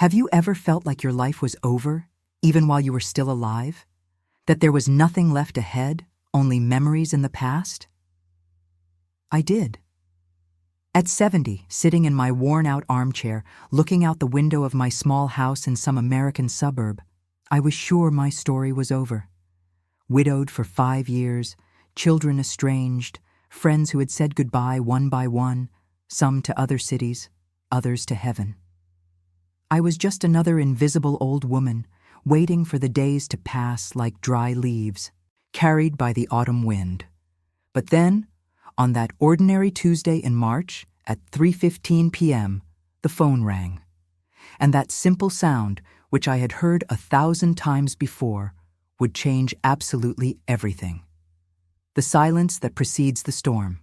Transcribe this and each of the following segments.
Have you ever felt like your life was over, even while you were still alive? That there was nothing left ahead, only memories in the past? I did. At 70, sitting in my worn-out armchair, looking out the window of my small house in some American suburb, I was sure my story was over. Widowed for 5 years, children estranged, friends who had said goodbye one by one, some to other cities, others to heaven. I was just another invisible old woman, waiting for the days to pass like dry leaves, carried by the autumn wind. But then, on that ordinary Tuesday in March, at 3:15 p.m., the phone rang. And that simple sound, which I had heard 1,000 times before, would change absolutely everything. The silence that precedes the storm.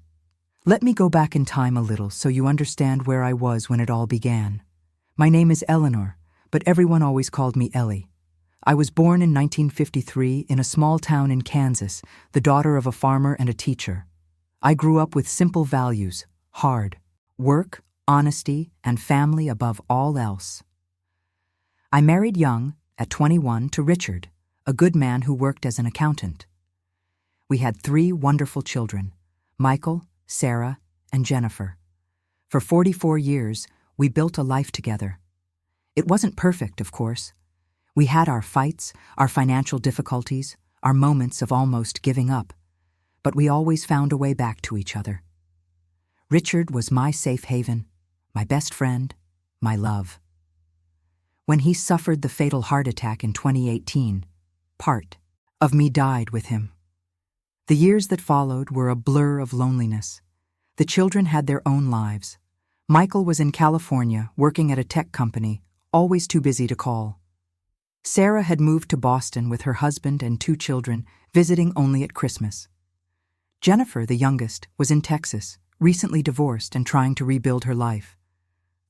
Let me go back in time a little so you understand where I was when it all began. My name is Eleanor, but everyone always called me Ellie. I was born in 1953 in a small town in Kansas, the daughter of a farmer and a teacher. I grew up with simple values: hard work, honesty, and family above all else. I married young, at 21, to Richard, a good man who worked as an accountant. We had 3 wonderful children: Michael, Sarah, and Jennifer. For 44 years, we built a life together. It wasn't perfect, of course. We had our fights, our financial difficulties, our moments of almost giving up, but we always found a way back to each other. Richard was my safe haven, my best friend, my love. When he suffered the fatal heart attack in 2018, part of me died with him. The years that followed were a blur of loneliness. The children had their own lives. Michael was in California, working at a tech company, always too busy to call. Sarah had moved to Boston with her husband and 2 children, visiting only at Christmas. Jennifer, the youngest, was in Texas, recently divorced and trying to rebuild her life.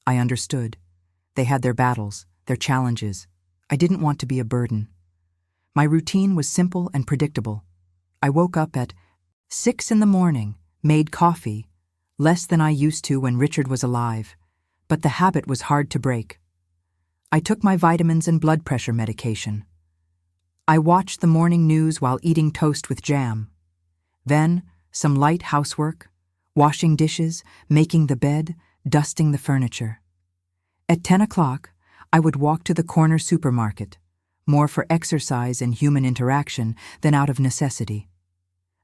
I understood. They had their battles, their challenges. I didn't want to be a burden. My routine was simple and predictable. I woke up at 6 in the morning, made coffee, less than I used to when Richard was alive, but the habit was hard to break. I took my vitamins and blood pressure medication. I watched the morning news while eating toast with jam. Then, some light housework, washing dishes, making the bed, dusting the furniture. At 10 o'clock, I would walk to the corner supermarket, more for exercise and human interaction than out of necessity.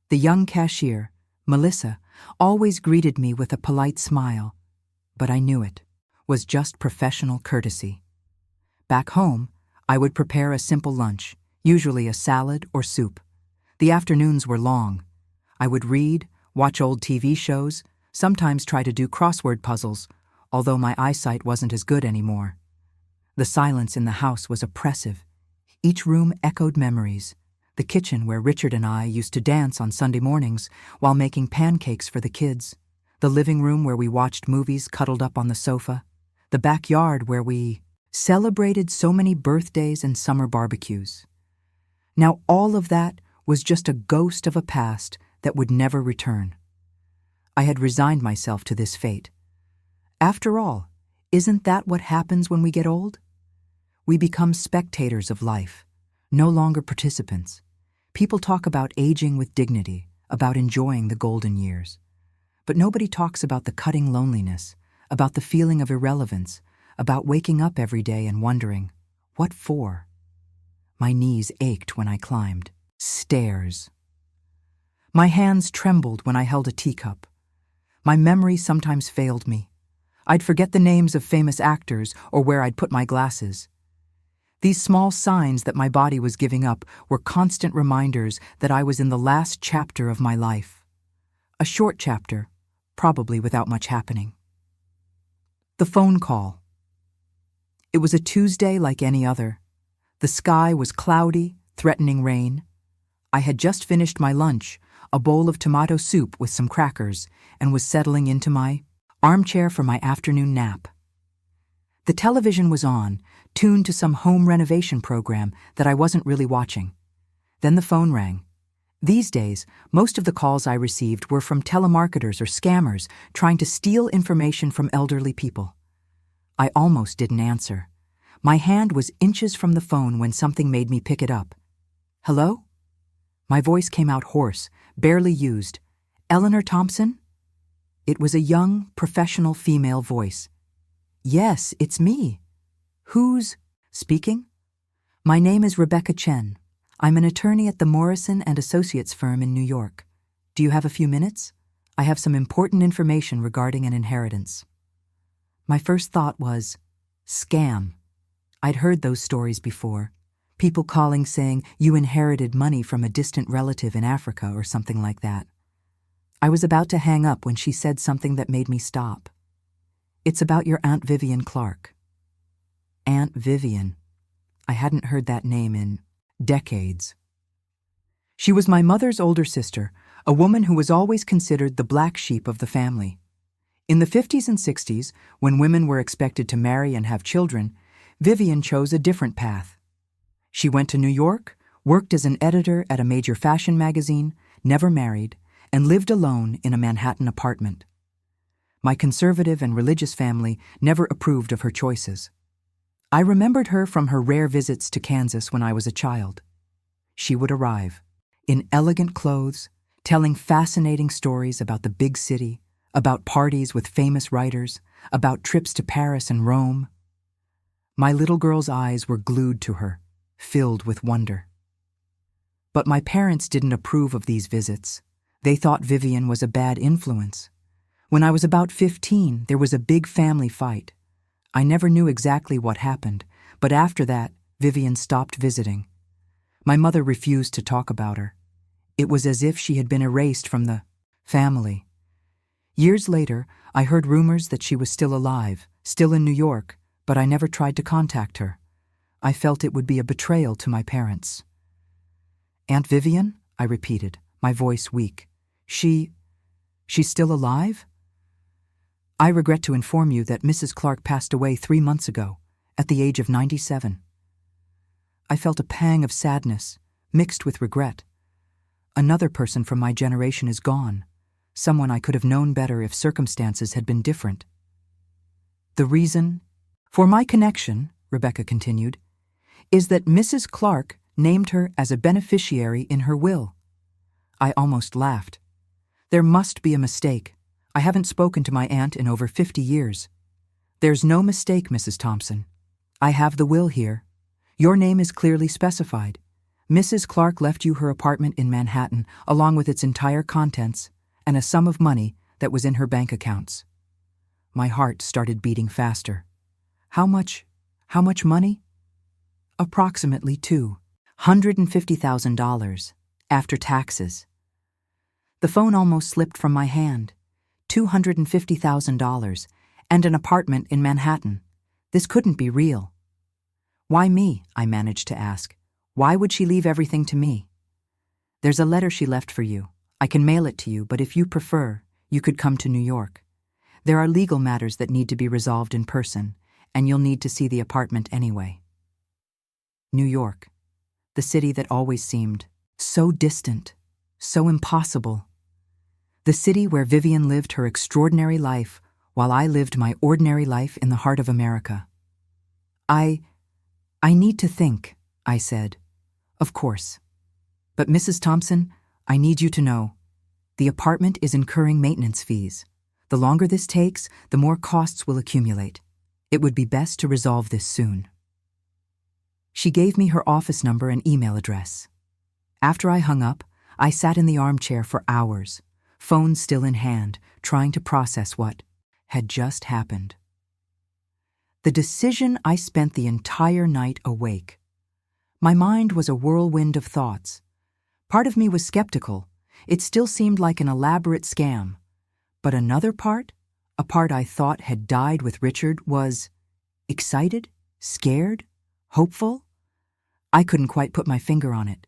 The young cashier, Melissa, always greeted me with a polite smile, but I knew it was just professional courtesy. Back home, I would prepare a simple lunch, usually a salad or soup. The afternoons were long. I would read, watch old TV shows, sometimes try to do crossword puzzles, although my eyesight wasn't as good anymore. The silence in the house was oppressive. Each room echoed memories. The kitchen where Richard and I used to dance on Sunday mornings while making pancakes for the kids. The living room where we watched movies cuddled up on the sofa. The backyard where we celebrated so many birthdays and summer barbecues. Now all of that was just a ghost of a past that would never return. I had resigned myself to this fate. After all, isn't that what happens when we get old? We become spectators of life, no longer participants. People talk about aging with dignity, about enjoying the golden years. But nobody talks about the cutting loneliness, about the feeling of irrelevance, about waking up every day and wondering, what for? My knees ached when I climbed stairs. My hands trembled when I held a teacup. My memory sometimes failed me. I'd forget the names of famous actors or where I'd put my glasses. These small signs that my body was giving up were constant reminders that I was in the last chapter of my life. A short chapter, probably without much happening. The phone call. It was a Tuesday like any other. The sky was cloudy, threatening rain. I had just finished my lunch, a bowl of tomato soup with some crackers, and was settling into my armchair for my afternoon nap. The television was on, tuned to some home renovation program that I wasn't really watching. Then the phone rang. These days, most of the calls I received were from telemarketers or scammers trying to steal information from elderly people. I almost didn't answer. My hand was inches from the phone when something made me pick it up. "Hello?" My voice came out hoarse, barely used. "Eleanor Thompson?" It was a young, professional female voice. "Yes, it's me. Who's speaking?" "My name is Rebecca Chen. I'm an attorney at the Morrison and Associates firm in New York. Do you have a few minutes? I have some important information regarding an inheritance." My first thought was, scam. I'd heard those stories before. People calling saying you inherited money from a distant relative in Africa or something like that. I was about to hang up when she said something that made me stop. "It's about your Aunt Vivian Clark." Aunt Vivian. I hadn't heard that name in decades. She was my mother's older sister, a woman who was always considered the black sheep of the family. In the 50s and 60s, when women were expected to marry and have children, Vivian chose a different path. She went to New York, worked as an editor at a major fashion magazine, never married, and lived alone in a Manhattan apartment. My conservative and religious family never approved of her choices. I remembered her from her rare visits to Kansas when I was a child. She would arrive, in elegant clothes, telling fascinating stories about the big city, about parties with famous writers, about trips to Paris and Rome. My little girl's eyes were glued to her, filled with wonder. But my parents didn't approve of these visits. They thought Vivian was a bad influence. When I was about 15, there was a big family fight. I never knew exactly what happened, but after that, Vivian stopped visiting. My mother refused to talk about her. It was as if she had been erased from the family. Years later, I heard rumors that she was still alive, still in New York, but I never tried to contact her. I felt it would be a betrayal to my parents. "Aunt Vivian?" I repeated, my voice weak. She's still alive?" "I regret to inform you that Mrs. Clark passed away 3 months ago, at the age of 97. I felt a pang of sadness, mixed with regret. Another person from my generation is gone, someone I could have known better if circumstances had been different. "The reason for my connection," Rebecca continued, "is that Mrs. Clark named her as a beneficiary in her will." I almost laughed. "There must be a mistake. I haven't spoken to my aunt in over 50 years. "There's no mistake, Mrs. Thompson. I have the will here. Your name is clearly specified. Mrs. Clark left you her apartment in Manhattan, along with its entire contents, and a sum of money that was in her bank accounts." My heart started beating faster. How much money?" "Approximately $250,000, after taxes." The phone almost slipped from my hand. $250,000, and an apartment in Manhattan. This couldn't be real. "Why me?" I managed to ask. "Why would she leave everything to me?" "There's a letter she left for you. I can mail it to you, but if you prefer, you could come to New York. There are legal matters that need to be resolved in person, and you'll need to see the apartment anyway." New York, the city that always seemed so distant, so impossible. The city where Vivian lived her extraordinary life while I lived my ordinary life in the heart of America. I need to think," I said. "Of course. But Mrs. Thompson, I need you to know, the apartment is incurring maintenance fees. The longer this takes, the more costs will accumulate. It would be best to resolve this soon." She gave me her office number and email address. After I hung up, I sat in the armchair for hours, phone still in hand, trying to process what had just happened. The decision I spent the entire night awake. My mind was a whirlwind of thoughts. Part of me was skeptical. It still seemed like an elaborate scam. But another part, a part I thought had died with Richard, was excited, scared, hopeful. I couldn't quite put my finger on it.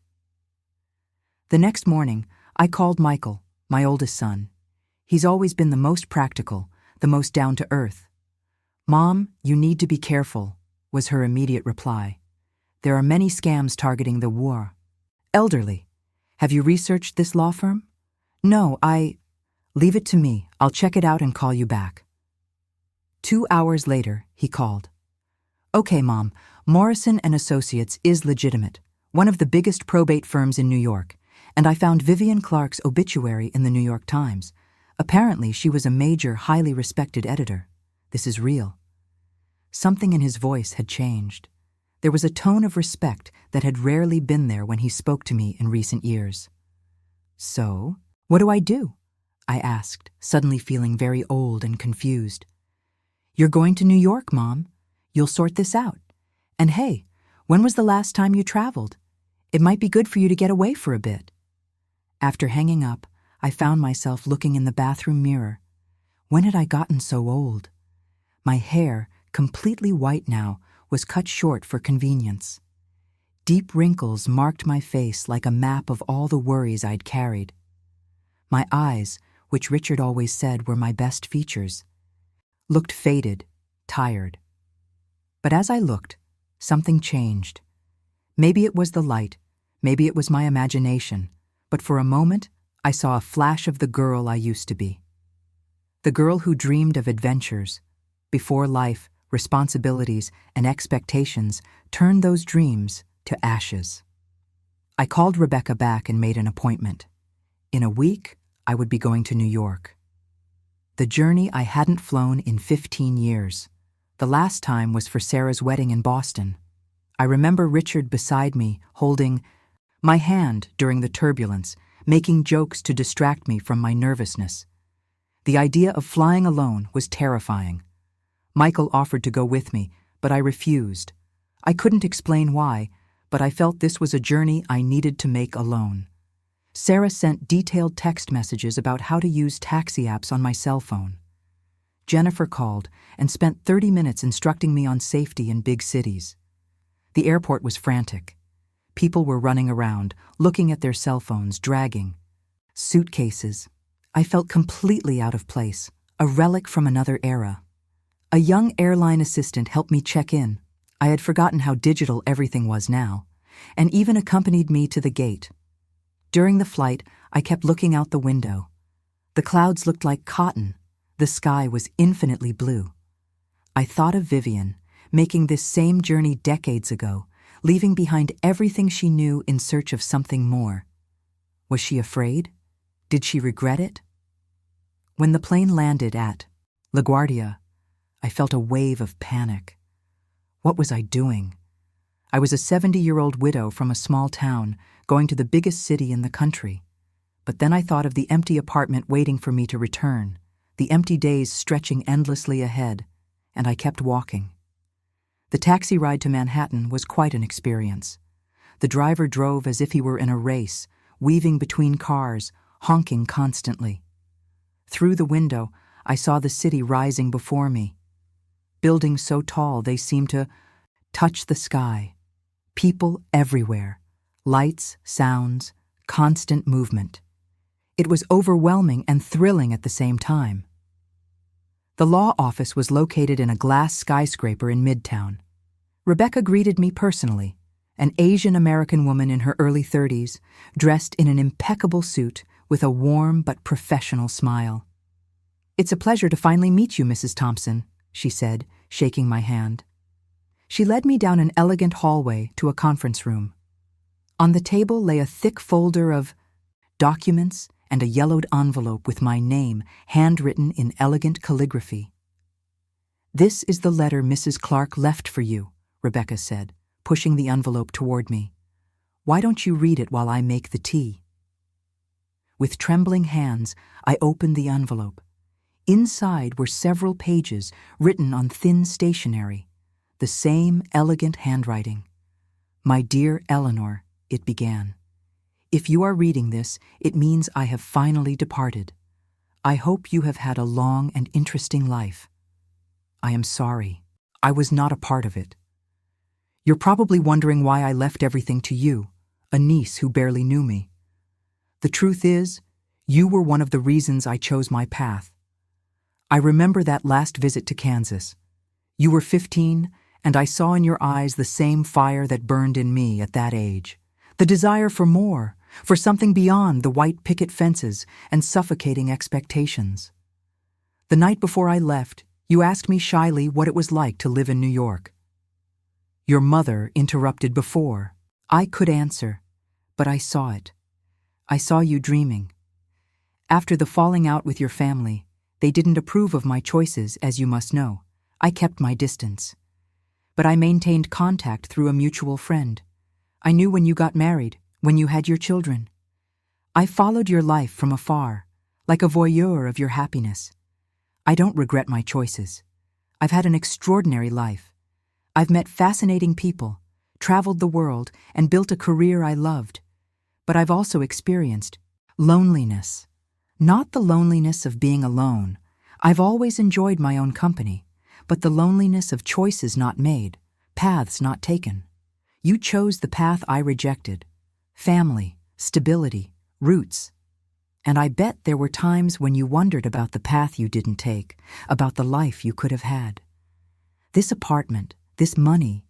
The next morning, I called Michael, my oldest son. He's always been the most practical, the most down-to-earth. "Mom, you need to be careful," was her immediate reply. "There are many scams targeting the elderly. Have you researched this law firm?" "No, Leave it to me. I'll check it out and call you back." 2 hours later, he called. Okay, Mom, Morrison and Associates is legitimate, one of the biggest probate firms in New York, and I found Vivian Clark's obituary in the New York Times. Apparently, she was a major, highly respected editor. This is real. Something in his voice had changed. There was a tone of respect that had rarely been there when he spoke to me in recent years. So, what do I do? I asked, suddenly feeling very old and confused. You're going to New York, Mom. You'll sort this out. And hey, when was the last time you traveled? It might be good for you to get away for a bit. After hanging up, I found myself looking in the bathroom mirror. When had I gotten so old? My hair, completely white now, was cut short for convenience. Deep wrinkles marked my face like a map of all the worries I'd carried. My eyes, which Richard always said were my best features, looked faded, tired. But as I looked, something changed. Maybe it was the light, maybe it was my imagination, but for a moment, I saw a flash of the girl I used to be. The girl who dreamed of adventures. Before life, responsibilities, and expectations turned those dreams to ashes. I called Rebecca back and made an appointment. In a week, I would be going to New York. The journey I hadn't flown in 15 years. The last time was for Sarah's wedding in Boston. I remember Richard beside me, holding my hand during the turbulence, making jokes to distract me from my nervousness. The idea of flying alone was terrifying. Michael offered to go with me, but I refused. I couldn't explain why, but I felt this was a journey I needed to make alone. Sarah sent detailed text messages about how to use taxi apps on my cell phone. Jennifer called and spent 30 minutes instructing me on safety in big cities. The airport was frantic. People were running around, looking at their cell phones, dragging suitcases. I felt completely out of place, a relic from another era. A young airline assistant helped me check in. I had forgotten how digital everything was now, and even accompanied me to the gate. During the flight, I kept looking out the window. The clouds looked like cotton. The sky was infinitely blue. I thought of Vivian, making this same journey decades ago, leaving behind everything she knew in search of something more. Was she afraid? Did she regret it? When the plane landed at LaGuardia, I felt a wave of panic. What was I doing? I was a 70-year-old widow from a small town, going to the biggest city in the country. But then I thought of the empty apartment waiting for me to return, the empty days stretching endlessly ahead, and I kept walking. The taxi ride to Manhattan was quite an experience. The driver drove as if he were in a race, weaving between cars, honking constantly. Through the window, I saw the city rising before me. Buildings so tall they seemed to touch the sky. People everywhere. Lights, sounds, constant movement. It was overwhelming and thrilling at the same time. The law office was located in a glass skyscraper in Midtown. Rebecca greeted me personally, an Asian American woman in her early 30s, dressed in an impeccable suit with a warm but professional smile. "It's a pleasure to finally meet you, Mrs. Thompson," she said, shaking my hand. She led me down an elegant hallway to a conference room. On the table lay a thick folder of documents and a yellowed envelope with my name handwritten in elegant calligraphy. "This is the letter Mrs. Clark left for you," Rebecca said, pushing the envelope toward me. "Why don't you read it while I make the tea?" With trembling hands, I opened the envelope. Inside were several pages written on thin stationery, the same elegant handwriting. "My dear Eleanor," it began. "If you are reading this, it means I have finally departed. I hope you have had a long and interesting life. I am sorry. I was not a part of it. You're probably wondering why I left everything to you, a niece who barely knew me. The truth is, you were one of the reasons I chose my path. I remember that last visit to Kansas. You were 15, and I saw in your eyes the same fire that burned in me at that age. The desire for more, for something beyond the white picket fences and suffocating expectations. The night before I left, you asked me shyly what it was like to live in New York. Your mother interrupted before. I could answer, but I saw it. I saw you dreaming. After the falling out with your family, they didn't approve of my choices, as you must know. I kept my distance. But I maintained contact through a mutual friend. I knew when you got married, when you had your children. I followed your life from afar, like a voyeur of your happiness. I don't regret my choices. I've had an extraordinary life. I've met fascinating people, traveled the world, and built a career I loved. But I've also experienced loneliness. Not the loneliness of being alone. I've always enjoyed my own company, but the loneliness of choices not made, paths not taken. You chose the path I rejected. Family, stability, roots. And I bet there were times when you wondered about the path you didn't take, about the life you could have had. This apartment, this money,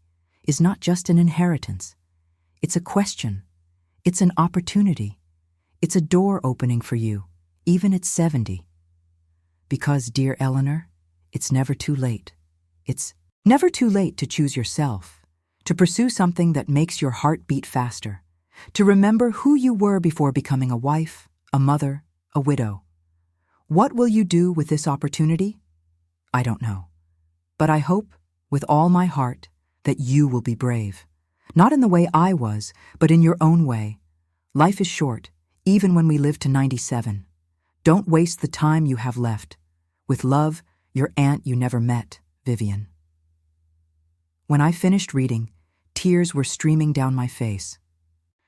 is not just an inheritance. It's a question. It's an opportunity. It's a door opening for you, even at 70. Because, dear Eleanor, it's never too late. It's never too late to choose yourself, to pursue something that makes your heart beat faster, to remember who you were before becoming a wife, a mother, a widow. What will you do with this opportunity? I don't know. But I hope, with all my heart, that you will be brave. Not in the way I was, but in your own way. Life is short, even when we live to 97. Don't waste the time you have left. With love, your aunt you never met, Vivian. When I finished reading, tears were streaming down my face.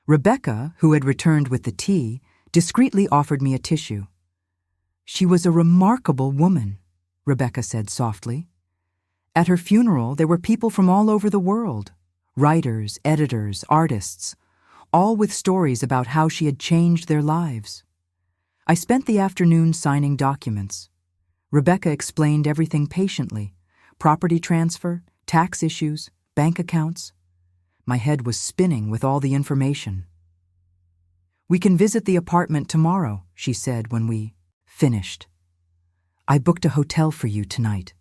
Rebecca, who had returned with the tea, discreetly offered me a tissue. She was a remarkable woman, Rebecca said softly. At her funeral, there were people from all over the world, writers, editors, artists, all with stories about how she had changed their lives. I spent the afternoon signing documents. Rebecca explained everything patiently: property transfer, tax issues, bank accounts. My head was spinning with all the information. We can visit the apartment tomorrow, she said when we finished. I booked a hotel for you tonight.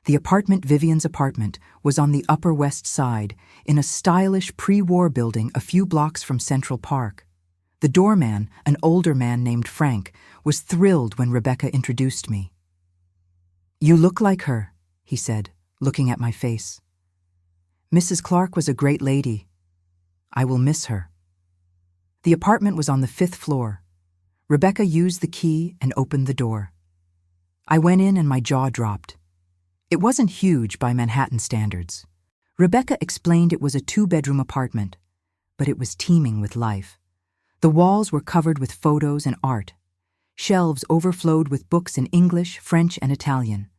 The apartment, Vivian's apartment, was on the Upper West Side, in a stylish pre-war building a few blocks from Central Park. The doorman, an older man named Frank, was thrilled when Rebecca introduced me. You look like her, he said, looking at my face. Mrs. Clark was a great lady. I will miss her. The apartment was on the 5th floor. Rebecca used the key and opened the door. I went in and my jaw dropped. It wasn't huge by Manhattan standards. Rebecca explained it was a 2-bedroom apartment, but it was teeming with life. The walls were covered with photos and art. Shelves overflowed with books in English, French, and Italian.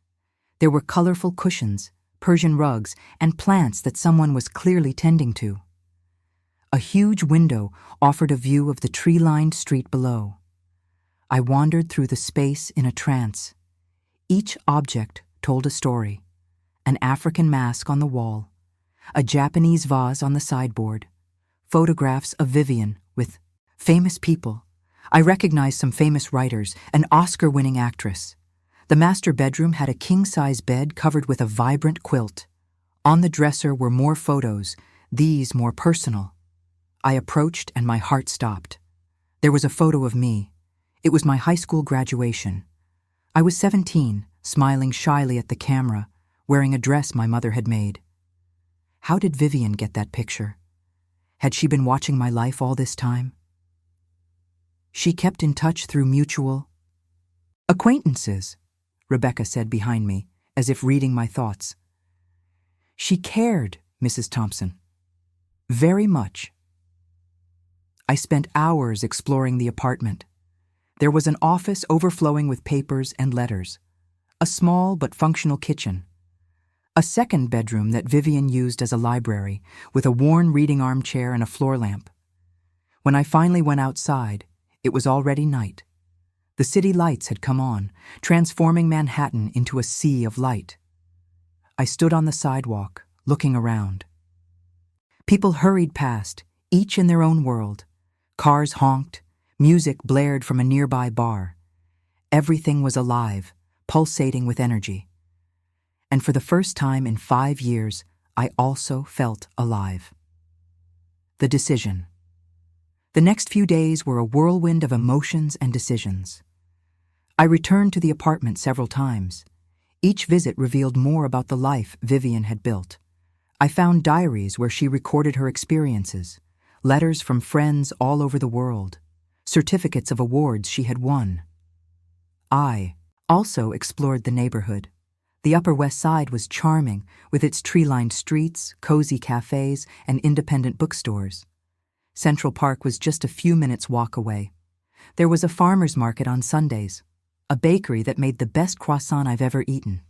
There were colorful cushions, Persian rugs, and plants that someone was clearly tending to. A huge window offered a view of the tree-lined street below. I wandered through the space in a trance. Each object told a story: an African mask on the wall, a Japanese vase on the sideboard, photographs of Vivian with famous people. I recognized some famous writers, an Oscar-winning actress. The master bedroom had a king-size bed covered with a vibrant quilt. On the dresser were more photos, these more personal. I approached and my heart stopped. There was a photo of me. It was my high school graduation. I was 17, smiling shyly at the camera, wearing a dress my mother had made. How did Vivian get that picture? Had she been watching my life all this time? She kept in touch through mutual acquaintances, Rebecca said behind me, as if reading my thoughts. She cared, Mrs. Thompson. Very much. I spent hours exploring the apartment. There was an office overflowing with papers and letters, a small but functional kitchen, a second bedroom that Vivian used as a library, with a worn reading armchair and a floor lamp. When I finally went outside, it was already night. The city lights had come on, transforming Manhattan into a sea of light. I stood on the sidewalk, looking around. People hurried past, each in their own world. Cars honked, music blared from a nearby bar. Everything was alive, pulsating with energy. And for the first time in 5 years, I also felt alive. The decision. The next few days were a whirlwind of emotions and decisions. I returned to the apartment several times. Each visit revealed more about the life Vivian had built. I found diaries where she recorded her experiences, letters from friends all over the world, certificates of awards she had won. I also explored the neighborhood. The Upper West Side was charming, with its tree-lined streets, cozy cafes, and independent bookstores. Central Park was just a few minutes' walk away. There was a farmer's market on Sundays, a bakery that made the best croissant I've ever eaten.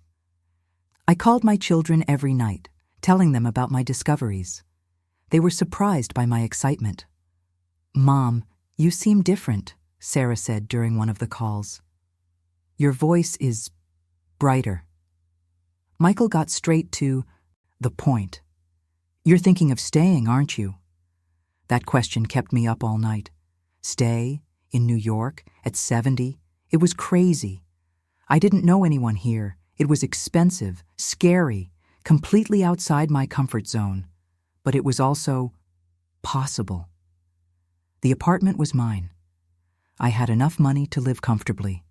I called my children every night, telling them about my discoveries. They were surprised by my excitement. "Mom, you seem different," Sarah said during one of the calls. "Your voice is brighter." Michael got straight to the point. "You're thinking of staying, aren't you?" That question kept me up all night. Stay? In New York? At 70? It was crazy. I didn't know anyone here. It was expensive, scary, completely outside my comfort zone. But it was also possible. The apartment was mine. I had enough money to live comfortably.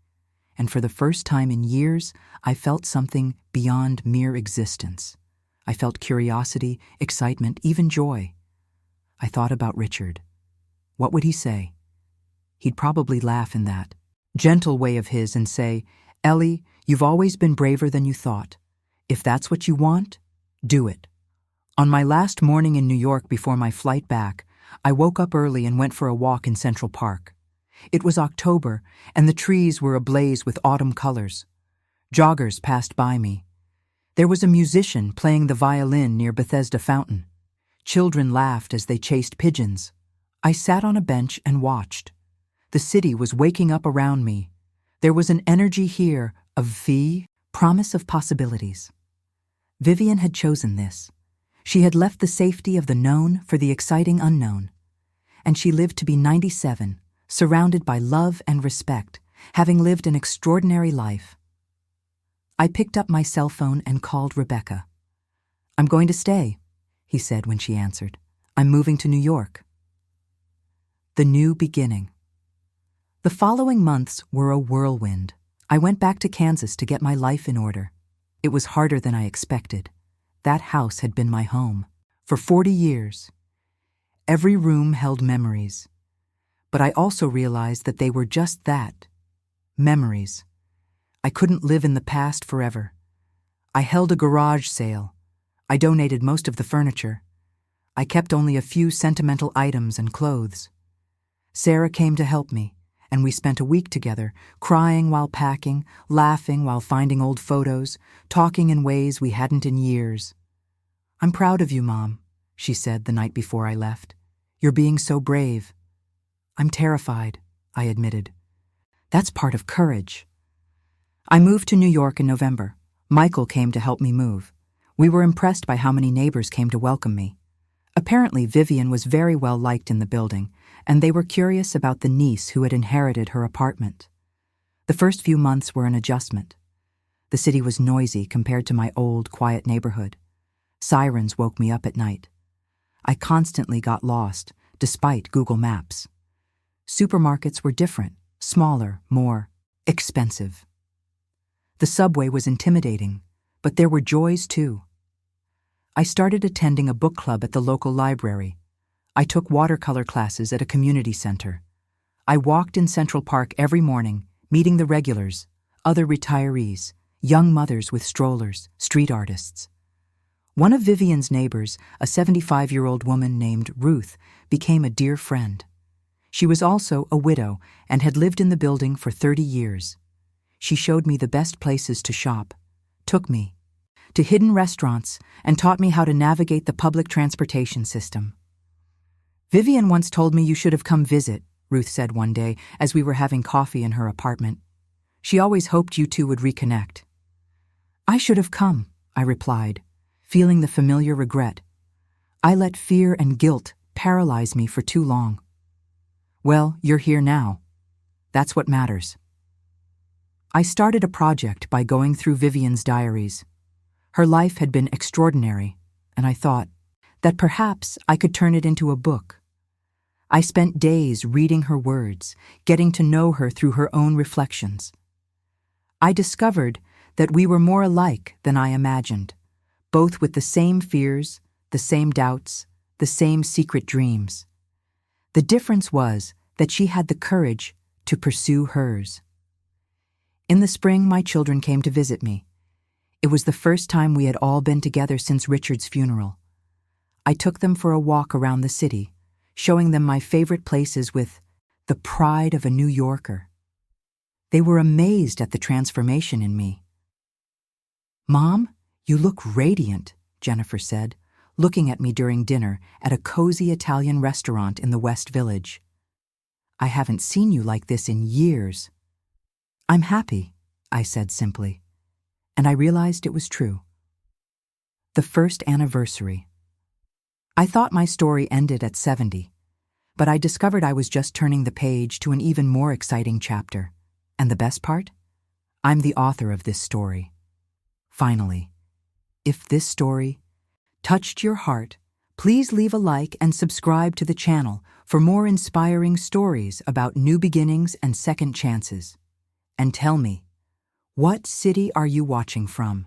And for the first time in years, I felt something beyond mere existence. I felt curiosity, excitement, even joy. I thought about Richard. What would he say? He'd probably laugh in that gentle way of his and say, "Ellie, you've always been braver than you thought. If that's what you want, do it." On my last morning in New York before my flight back, I woke up early and went for a walk in Central Park. It was October, and the trees were ablaze with autumn colors. Joggers passed by me. There was a musician playing the violin near Bethesda Fountain. Children laughed as they chased pigeons. I sat on a bench and watched. The city was waking up around me. There was an energy here of promise of possibilities. Vivian had chosen this. She had left the safety of the known for the exciting unknown. And she lived to be 97, surrounded by love and respect, having lived an extraordinary life. I picked up my cell phone and called Rebecca. "I'm going to stay," he said when she answered. "I'm moving to New York." The new beginning. The following months were a whirlwind. I went back to Kansas to get my life in order. It was harder than I expected. That house had been my home for 40 years. Every room held memories. But I also realized that they were just that, memories. I couldn't live in the past forever. I held a garage sale. I donated most of the furniture. I kept only a few sentimental items and clothes. Sarah came to help me, and we spent a week together, crying while packing, laughing while finding old photos, talking in ways we hadn't in years. "I'm proud of you, Mom," she said the night before I left. "You're being so brave." "I'm terrified," I admitted. "That's part of courage." I moved to New York in November. Michael came to help me move. We were impressed by how many neighbors came to welcome me. Apparently, Vivian was very well liked in the building, and they were curious about the niece who had inherited her apartment. The first few months were an adjustment. The city was noisy compared to my old, quiet neighborhood. Sirens woke me up at night. I constantly got lost, despite Google Maps. Supermarkets were different, smaller, more expensive. The subway was intimidating, but there were joys too. I started attending a book club at the local library. I took watercolor classes at a community center. I walked in Central Park every morning, meeting the regulars, other retirees, young mothers with strollers, street artists. One of Vivian's neighbors, a 75-year-old woman named Ruth, became a dear friend. She was also a widow and had lived in the building for 30 years. She showed me the best places to shop, took me to hidden restaurants, and taught me how to navigate the public transportation system. "Vivian once told me you should have come visit," Ruth said one day as we were having coffee in her apartment. "She always hoped you two would reconnect." "I should have come," I replied, feeling the familiar regret. I let fear and guilt paralyze me for too long. Well, you're here now. That's what matters. I started a project by going through Vivian's diaries. Her life had been extraordinary, and I thought that perhaps I could turn it into a book. I spent days reading her words, getting to know her through her own reflections. I discovered that we were more alike than I imagined, both with the same fears, the same doubts, the same secret dreams. The difference was that she had the courage to pursue hers. In the spring, my children came to visit me. It was the first time we had all been together since Richard's funeral. I took them for a walk around the city, showing them my favorite places with the pride of a New Yorker. They were amazed at the transformation in me. "Mom, you look radiant," Jennifer said, looking at me during dinner at a cozy Italian restaurant in the West Village. "I haven't seen you like this in years." "I'm happy," I said simply, and I realized it was true. The first anniversary. I thought my story ended at 70, but I discovered I was just turning the page to an even more exciting chapter. And the best part? I'm the author of this story. Finally, if this story touched your heart, please leave a like and subscribe to the channel for more inspiring stories about new beginnings and second chances. And tell me, what city are you watching from?